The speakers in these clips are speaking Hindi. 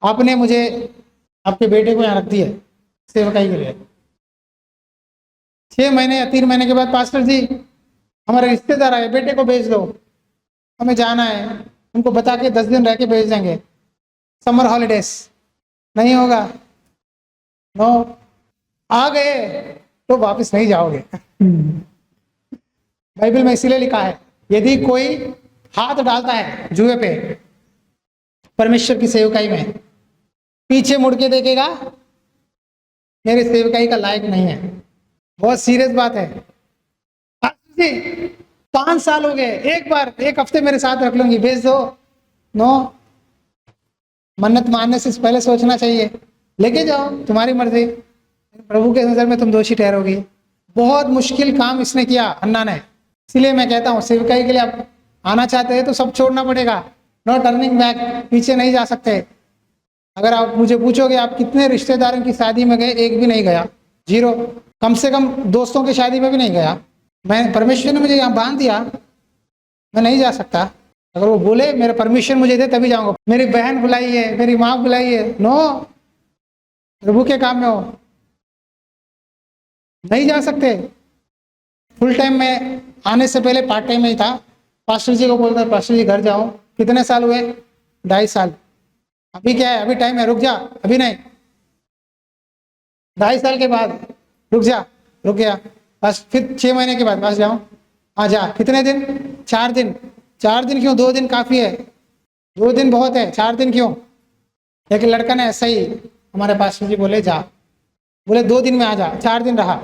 आपने मुझे आपके बेटे को यहाँ रख दिया सेवकाई के लिए। 6 महीने या 3 महीने के बाद पास्टर जी हमारे रिश्तेदार आए, बेटे को भेज दो, हमें जाना है, उनको बता के 10 दिन रह के भेज देंगे, समर हॉलीडेज। नहीं होगा, नो। आ गए तो वापस नहीं जाओगे। बाइबल में इसीलिए लिखा है, यदि कोई हाथ डालता है जुए पे परमेश्वर की सेवकाई में, पीछे मुड़ के देखेगा, मेरे सेवकाई का लायक नहीं है। बहुत सीरियस बात है। जी 5 साल हो गए, एक बार 1 हफ्ते मेरे साथ रख लूंगी, भेज दो। नो, मन्नत मानने से पहले सोचना चाहिए, लेके जाओ, तुम्हारी मर्जी, प्रभु के नजर में तुम दोषी ठहरोगी। बहुत मुश्किल काम इसने किया, अन्ना ने। इसलिए मैं कहता हूँ सेवकाई के लिए आप आना चाहते हैं तो सब छोड़ना पड़ेगा, नो टर्निंग बैक, पीछे नहीं जा सकते। अगर आप मुझे पूछोगे आप कितने रिश्तेदारों की शादी में गए, एक भी नहीं गया, 0। कम से कम दोस्तों की शादी में भी नहीं गया। मैं, परमेश्वर ने मुझे यहाँ बांध दिया, मैं नहीं जा सकता। अगर वो बोले मेरे परमिशन मुझे दे तभी जाऊंगा। मेरी बहन बुलाई है, मेरी माँ बुलाई है, नो, प्रभु के काम में हो, नहीं जा सकते। फुल टाइम में आने से पहले पार्ट टाइम में ही था। पास्टर जी को बोलता, पास्टर जी घर जाओ। कितने साल हुए? 2.5 साल। अभी क्या है, अभी टाइम है, रुक जा, अभी नहीं, 2.5 साल के बाद रुक जा, रुक गया। बस फिर 6 महीने के बाद बस जाओ, आ जा। कितने दिन? 4 दिन। 4 दिन क्यों? 2 दिन काफी है। 2 दिन बहुत है, 4 दिन क्यों? लेकिन लड़का ने ऐसा ही, हमारे पास्टर जी बोले जा, बोले 2 दिन में आ जा। 4 दिन रहा,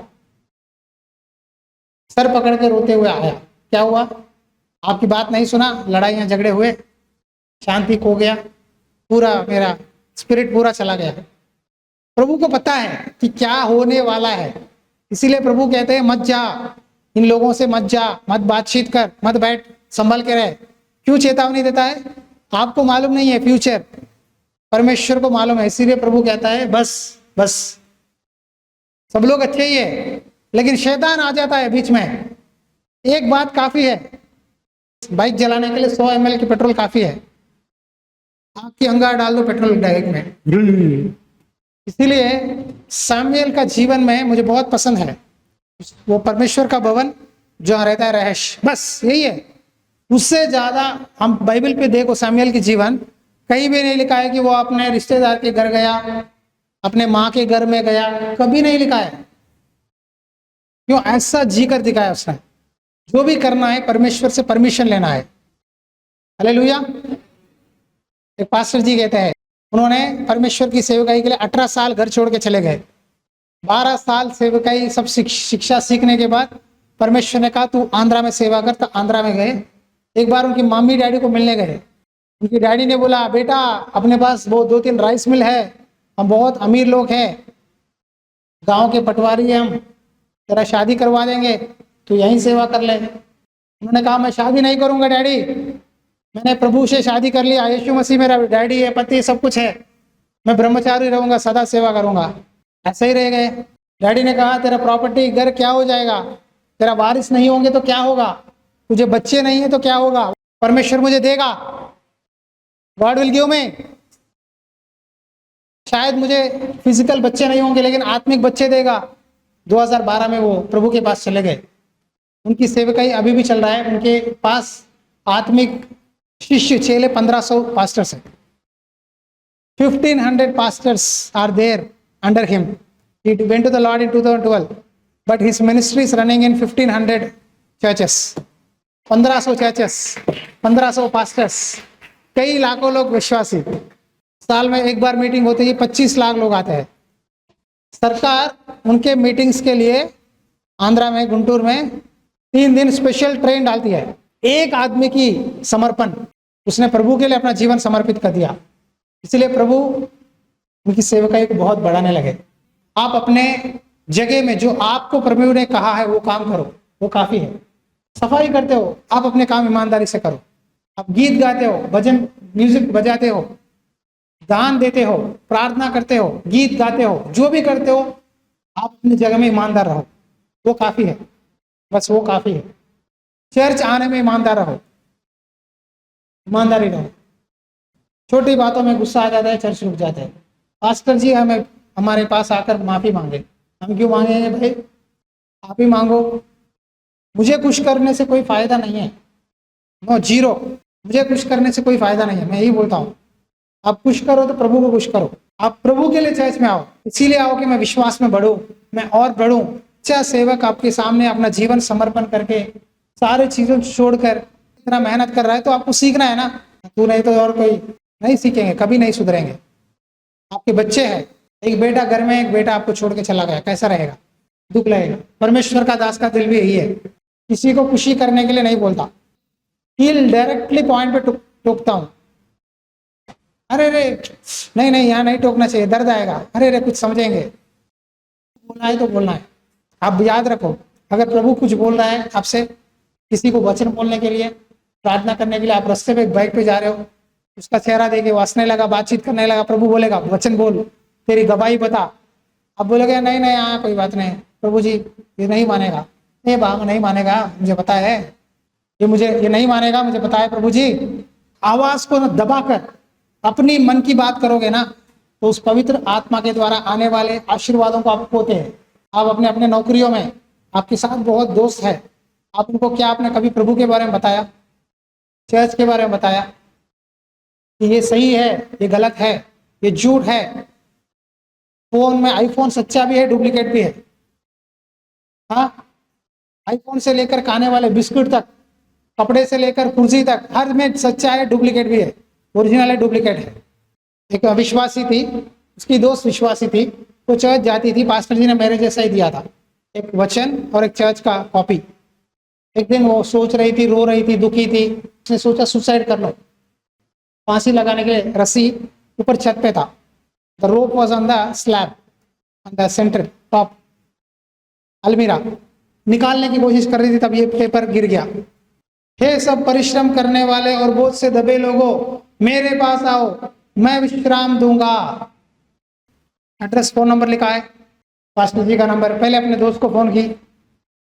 सर पकड़ के रोते हुए आया। क्या हुआ? आपकी बात नहीं सुना, लड़ाइयाँ झगड़े हुए, शांति खो गया, पूरा मेरा स्पिरिट पूरा चला गया। प्रभु को पता है कि क्या होने वाला है, इसीलिए प्रभु कहते हैं मत जा, इन लोगों से मत जा, मत बातचीत कर, मत बैठ, संभल के रहे। क्यों चेतावनी देता है? आपको मालूम नहीं है फ्यूचर, परमेश्वर को मालूम है। इसीलिए प्रभु कहता है बस बस। सब लोग अच्छे ही है, लेकिन शैतान आ जाता है बीच में। एक बात काफी है, बाइक जलाने के लिए 100 ml की पेट्रोल काफी है। आग की अंगार डाल दो पेट्रोल डायरेक्ट में। इसीलिए सामुएल का जीवन में मुझे बहुत पसंद है, वो परमेश्वर का भवन जो रहता है रहस्य, बस यही है। उससे ज्यादा हम बाइबल पे देखो, सामुएल की जीवन कहीं भी नहीं लिखा है कि वो अपने रिश्तेदार के घर गया, अपने माँ के घर में गया, कभी नहीं लिखा है। क्यों? ऐसा जी कर दिखाया उसने। जो भी करना है परमेश्वर से परमिशन लेना है। हालेलुया। एक पास्टर जी कहते हैं, उन्होंने परमेश्वर की सेवकाई के लिए 18 साल घर छोड़ के चले गए। 12 साल सेवकाई सब शिक्षा सीखने के बाद परमेश्वर ने कहा तू आंध्रा में सेवा कर, तो आंध्रा में गए। एक बार उनकी मम्मी डैडी को मिलने गए। उनकी डैडी ने बोला बेटा अपने पास वो 2-3 राइस मिल है, हम बहुत अमीर लोग हैं, गांव के पटवारी हैं हम, तेरा शादी करवा देंगे, तो यहीं सेवा कर ले। उन्होंने कहा मैं शादी नहीं करूंगा डैडी, मैंने प्रभु से शादी कर लिया, यीशु मसीह मेरा डैडी है, पति सब कुछ है, मैं ब्रह्मचारी रहूंगा, सदा सेवा करूंगा। ऐसे ही रह गए। डैडी ने कहा तेरा प्रॉपर्टी घर क्या हो जाएगा, तेरा वारिस नहीं होंगे तो क्या होगा, तुझे बच्चे नहीं है तो क्या होगा, परमेश्वर मुझे देगा, गॉड विल गिव मी। शायद मुझे फिजिकल बच्चे नहीं होंगे लेकिन आत्मिक बच्चे देगा। 2012 में वो प्रभु के पास चले गए। उनकी सेवकाई अभी भी चल रहा है। उनके पास आत्मिक शिष्य चेले 1500 पास्टर्स हैं। 1500 pastors are there under him. He went to the Lord in 2012, but his ministry is running in 1500 churches. 1500 churches, 1500 pastors, कई लाखों लोग विश्वासी। साल में एक बार मीटिंग होती है, 25 लाख लोग आते हैं। सरकार उनके मीटिंग्स के लिए आंध्रा में, गुंटूर में 3 दिन स्पेशल ट्रेन डालती है। एक आदमी की समर्पण, उसने प्रभु के लिए अपना जीवन समर्पित कर दिया। इसलिए प्रभु उनकी सेवकाई को बहुत बढ़ाने लगे। आप अपने जगह में जो आपको प्रभु ने कहा है वो काम करो, वो काफी है। सफाई करते हो, आप अपने काम ईमानदारी से करो। आप गीत गाते हो, भजन म्यूजिक बजाते हो, दान देते हो, प्रार्थना करते हो, गीत गाते हो, जो भी करते हो आप अपनी जगह में ईमानदार रहो, वो काफी है, बस वो काफी है। चर्च आने में ईमानदार रहो, ईमानदारी रहो। छोटी बातों में गुस्सा आ जाता है, चर्च रुक जाता है। पास्टर जी हमें हमारे पास आकर माफ़ी मांगे, हम क्यों मांगेंगे भाई? आप ही मांगो। मुझे खुश करने से कोई फायदा नहीं है, नो, जीरो। मुझे खुश करने से कोई फायदा नहीं है। मैं यही बोलता हूँ, आप खुश करो तो प्रभु को खुश करो। आप प्रभु के लिए चर्च में आओ, इसीलिए आओ कि मैं विश्वास में बढ़ूं, मैं और बढ़ूं। अच्छा सेवक आपके सामने अपना जीवन समर्पण करके सारे चीजों छोड़कर इतना मेहनत कर रहा है, तो आपको सीखना है ना। तू नहीं तो और कोई नहीं सीखेंगे, कभी नहीं सुधरेंगे। आपके बच्चे हैं, एक बेटा घर में, एक बेटा आपको छोड़ के चला गया, कैसा रहेगा? दुख लगेगा। परमेश्वर का दास का दिल भी यही है, किसी को खुशी करने के लिए नहीं बोलता, फील डायरेक्टली पॉइंट पे टोकता हूं। अरे रे नहीं नहीं, यहाँ नहीं टोकना चाहिए, दर्द आएगा। अरे रे कुछ समझेंगे, बोलना है तो बोलना है। आप याद रखो, अगर प्रभु कुछ बोल रहा है आपसे, किसी को वचन बोलने के लिए, प्रार्थना करने के लिए, आप रास्ते पे बाइक पे जा रहे हो, उसका चेहरा देखे वो हंसने लगा, बातचीत करने लगा, प्रभु बोलेगा वचन बोल, तेरी गवाही बता। आप बोलोगे नहीं नहीं, हाँ कोई बात नहीं प्रभु जी, ये नहीं मानेगा। ये बाग नहीं मानेगा, मुझे पता है, ये नहीं मानेगा, मुझे पता है प्रभु जी। आवाज को दबाकर अपनी मन की बात करोगे ना, तो उस पवित्र आत्मा के द्वारा आने वाले आशीर्वादों को आप खोते हैं। आप अपने अपने नौकरियों में, आपके साथ बहुत दोस्त है, आप उनको क्या आपने कभी प्रभु के बारे में बताया, चर्च के बारे में बताया कि ये सही है, ये गलत है, ये झूठ है? फोन में आईफोन सच्चा भी है, डुप्लीकेट भी है। हाँ, आईफोन से लेकर खाने वाले बिस्कुट तक, कपड़े से लेकर कुर्सी तक, हर में सच्चा है, डुप्लीकेट भी है, ओरिजिनल है, डुप्लीकेट है। एक अविश्वासी थी, उसकी दोस्त विश्वासी थी, वो चर्च जाती थी, पास्टर जी ने मेरे जैसा ही दिया था, एक वचन और एक चर्च का कॉपी। एक दिन वो सोच रही थी, रो रही थी, दुखी थी, उसने सोचा सुसाइड कर लो। फांसी लगाने के लिए रस्सी ऊपर छत पे था, the rope was on the slab on the centre top अलमीरा, निकालने की कोशिश कर रही थी, तब ये पेपर गिर गया। हे सब परिश्रम करने वाले और बोझ से दबे लोगों, मेरे पास आओ, मैं विश्राम दूंगा। एड्रेस, फोन नंबर लिखा है, पास्टर जी का नंबर। पहले अपने दोस्त को फोन की,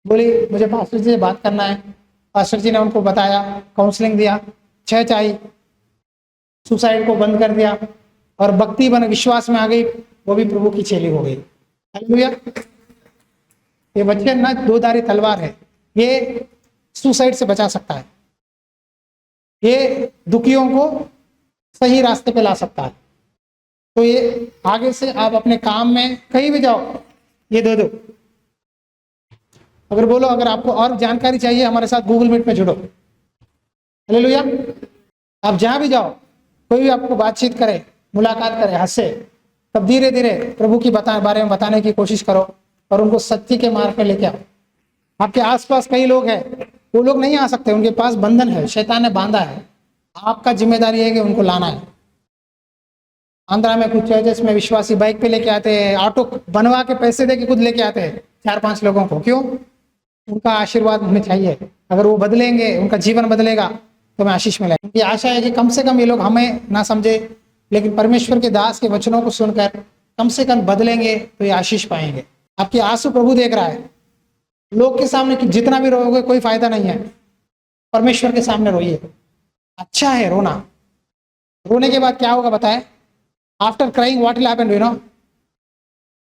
बोली मुझे पास्टर जी से बात करना है। पास्टर जी ने उनको बताया, काउंसलिंग दिया, चर्च आई, सुसाइड को बंद कर दिया और भक्ति बन विश्वास में आ गई, वो भी प्रभु की चेली हो गई। हालेलुया। ये वचन ना दो-धारी तलवार है, ये सुसाइड से बचा सकता है, ये दुखियों को सही रास्ते पे ला सकता है। तो ये आगे से आप अपने काम में कहीं भी जाओ, ये दे दो। अगर बोलो, अगर आपको और जानकारी चाहिए, हमारे साथ गूगल मीट में जुड़ो। हालेलुया। आप जहां भी जाओ, कोई भी आपको बातचीत करे, मुलाकात करे, हंसे, तब धीरे धीरे प्रभु की बारे में बताने की कोशिश करो और उनको सत्य के मार्ग पे लेके आओ। आपके आसपास कई लोग हैं, वो लोग नहीं आ सकते, उनके पास बंधन है, शैतान ने बांधा है। आपका जिम्मेदारी है कि उनको लाना है। आंध्रा में कुछ चर्चेस में विश्वासी बाइक पे लेके आते हैं, ऑटो बनवा के पैसे दे के खुद लेके आते हैं 4-5 लोगों को। क्यों? उनका आशीर्वाद हमें चाहिए। अगर वो बदलेंगे, उनका जीवन बदलेगा, तो हमें आशीष मिलेगा। उनकी आशा है कि कम से कम ये लोग हमें ना समझे, लेकिन परमेश्वर के दास के वचनों को सुनकर कम से कम बदलेंगे तो ये आशीष पाएंगे। आपके आंसू प्रभु देख रहा है। लोग के सामने जितना भी रोओगे कोई फायदा नहीं है, परमेश्वर के सामने रोइए। अच्छा है रोना। रोने के बाद क्या होगा बताएं? After crying what will happen, you know?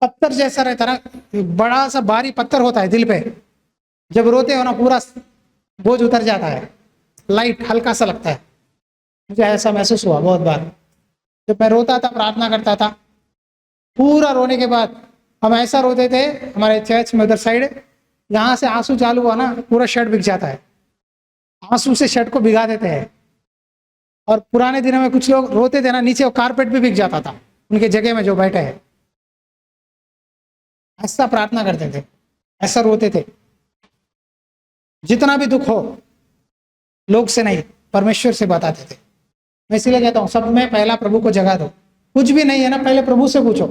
पत्थर जैसा रहता ना, बड़ा सा भारी पत्थर होता है दिल पे, जब रोते हो ना पूरा बोझ उतर जाता है, लाइट हल्का सा लगता है। मुझे ऐसा महसूस हुआ बहुत बार, जब मैं रोता था, प्रार्थना करता था, पूरा रोने के बाद हम ऐसा रोते थे। हमारे चर्च में उधर साइड, यहाँ से आंसू चालू हुआ ना, पूरा शर्ट बिक जाता है। आंसू से शर्ट को भिगा देते हैं। और पुराने दिनों में कुछ लोग रोते थे ना, नीचे वो कारपेट भी बिक जाता था उनके जगह में जो बैठे हैं। ऐसा प्रार्थना करते थे, ऐसा रोते थे। जितना भी दुख हो, लोग से नहीं, परमेश्वर से बताते थे। मैं इसीलिए कहता हूँ, सब में पहला प्रभु को जगा दो। कुछ भी नहीं है ना, पहले प्रभु से पूछो,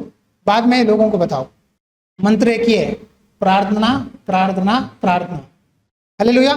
बाद में लोगों को बताओ। मंत्र एक ही है, प्रार्थना प्रार्थना प्रार्थना। हालेलुया।